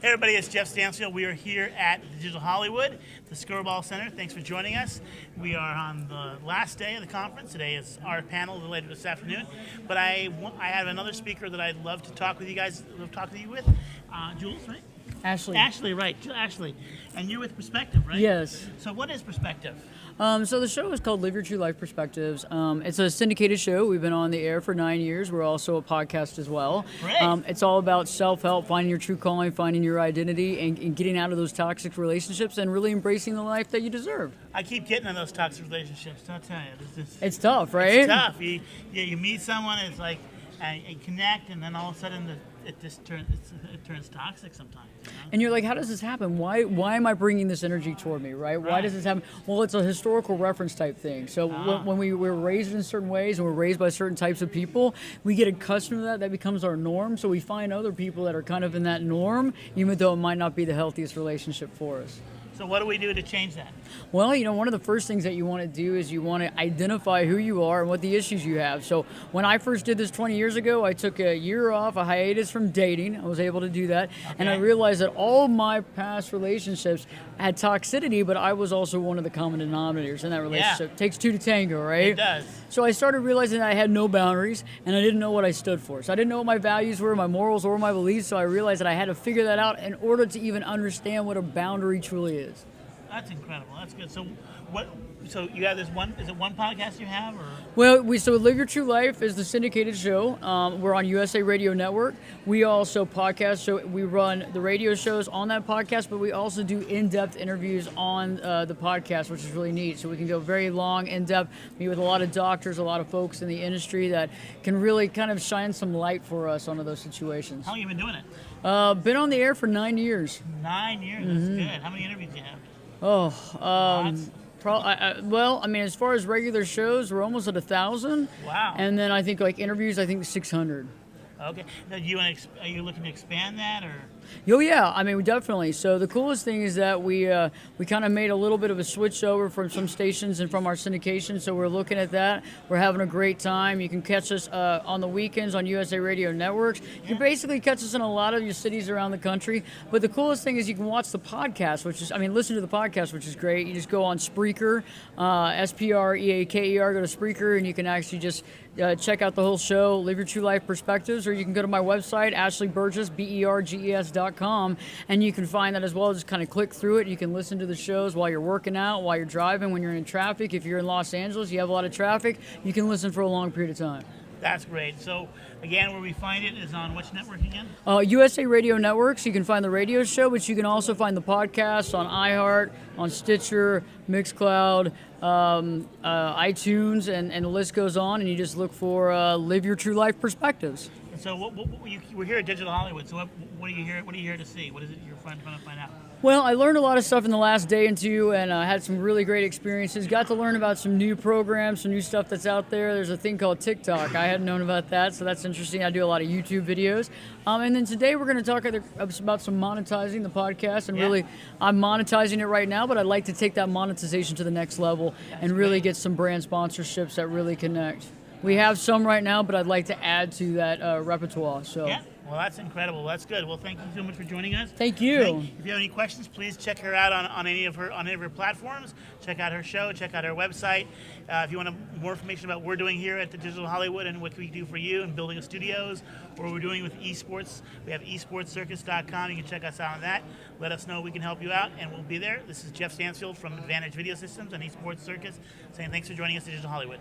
Hey everybody, it's Jeff Stansfield. We are here at the Digital Hollywood, the Skirball Center. Thanks for joining us. We are on the last day of the conference. Today is our panel later this afternoon. But I have another speaker that I'd love to talk with you guys, with. Jules, right? Ashley, right. Ashley. And you're with Prospective, right? Yes. So what is Prospective? So the show is called Live Your True Life Perspectives. It's a syndicated show. We've been on the air for 9 years. We're also a podcast as well. Great. It's all about self-help, finding your true calling, finding your identity, and getting out of those toxic relationships and really embracing the life that you deserve. I keep getting in those toxic relationships. I'll tell you. It's tough, right? It's tough. You meet someone, it's like you connect, and then all of a sudden it turns toxic sometimes. You know? And you're like, how does this happen? Why am I bringing this energy toward me, right? Why does this happen? Well, it's a historical reference type thing. So when we were raised in certain ways and we're raised by certain types of people, we get accustomed to that. That becomes our norm. So we find other people that are kind of in that norm, even though it might not be the healthiest relationship for us. So what do we do to change that? Well, one of the first things that you want to do is you want to identify who you are and what the issues you have. So when I first did this 20 years ago, I took a year off, a hiatus from dating. I was able to do that. Okay. And I realized that all my past relationships had toxicity, but I was also one of the common denominators in that relationship. It takes two to tango, right? It does. So I started realizing that I had no boundaries, and I didn't know what I stood for. So I didn't know what my values were, my morals, or my beliefs, so I realized that I had to figure that out in order to even understand what a boundary truly is. That's incredible. That's good. So So you have this one? Is it one podcast you have, or? Well, Live Your True Life is the syndicated show. We're on USA Radio Network. We also podcast, so we run the radio shows on that podcast, but we also do in-depth interviews on the podcast, which is really neat. So we can go very long, in-depth, meet with a lot of doctors, a lot of folks in the industry that can really kind of shine some light for us onto those situations. How long have you been doing it? Been on the air for 9 years. 9 years. That's good. How many interviews do you have? As far as regular shows, we're almost at 1,000. Wow. And then I think interviews, 600. Okay. Now, are you looking to expand that, or? Oh yeah, definitely. So the coolest thing is that we kind of made a little bit of a switch over from some stations and from our syndication. So we're looking at that. We're having a great time. You can catch us on the weekends on USA Radio Networks. You can basically catch us in a lot of your cities around the country. But the coolest thing is you can watch the podcast, listen to the podcast, which is great. You just go on Spreaker, Spreaker, go to Spreaker, and you can actually just check out the whole show, Live Your True Life Perspectives, or you can go to my website, AshleyBurgess, BERGES.com, and you can find that as well. Just kind of click through it. You can listen to the shows while you're working out, while you're driving, when you're in traffic. If you're in Los Angeles, you have a lot of traffic, you can listen for a long period of time. That's great. So, again, where we find it is on which network again? USA Radio Networks. You can find the radio show, but you can also find the podcast on iHeart, on Stitcher, Mixcloud, iTunes, and the list goes on. And you just look for Live Your True Life Perspectives. And so, we're here at Digital Hollywood. So, what are you here? What are you here to see? What is it you're trying to find out? Well, I learned a lot of stuff in the last day or two, and I had some really great experiences. Got to learn about some new programs, some new stuff that's out there. There's a thing called TikTok. I hadn't known about that, so that's interesting. I do a lot of YouTube videos. And then today we're going to talk about some monetizing the podcast. And really, I'm monetizing it right now, but I'd like to take that monetization to the next level and really get some brand sponsorships that really connect. We have some right now, but I'd like to add to that repertoire. So. Yeah. Well, that's incredible. That's good. Well, thank you so much for joining us. Thank you. If you have any questions, please check her out on any of her platforms. Check out her show. Check out her website. If you want more information about what we're doing here at the Digital Hollywood and what we do for you and building studios, or what we're doing with esports, we have Esportscircus.com. You can check us out on that. Let us know we can help you out, and we'll be there. This is Jeff Stansfield from Advantage Video Systems and Esports Circus saying thanks for joining us at Digital Hollywood.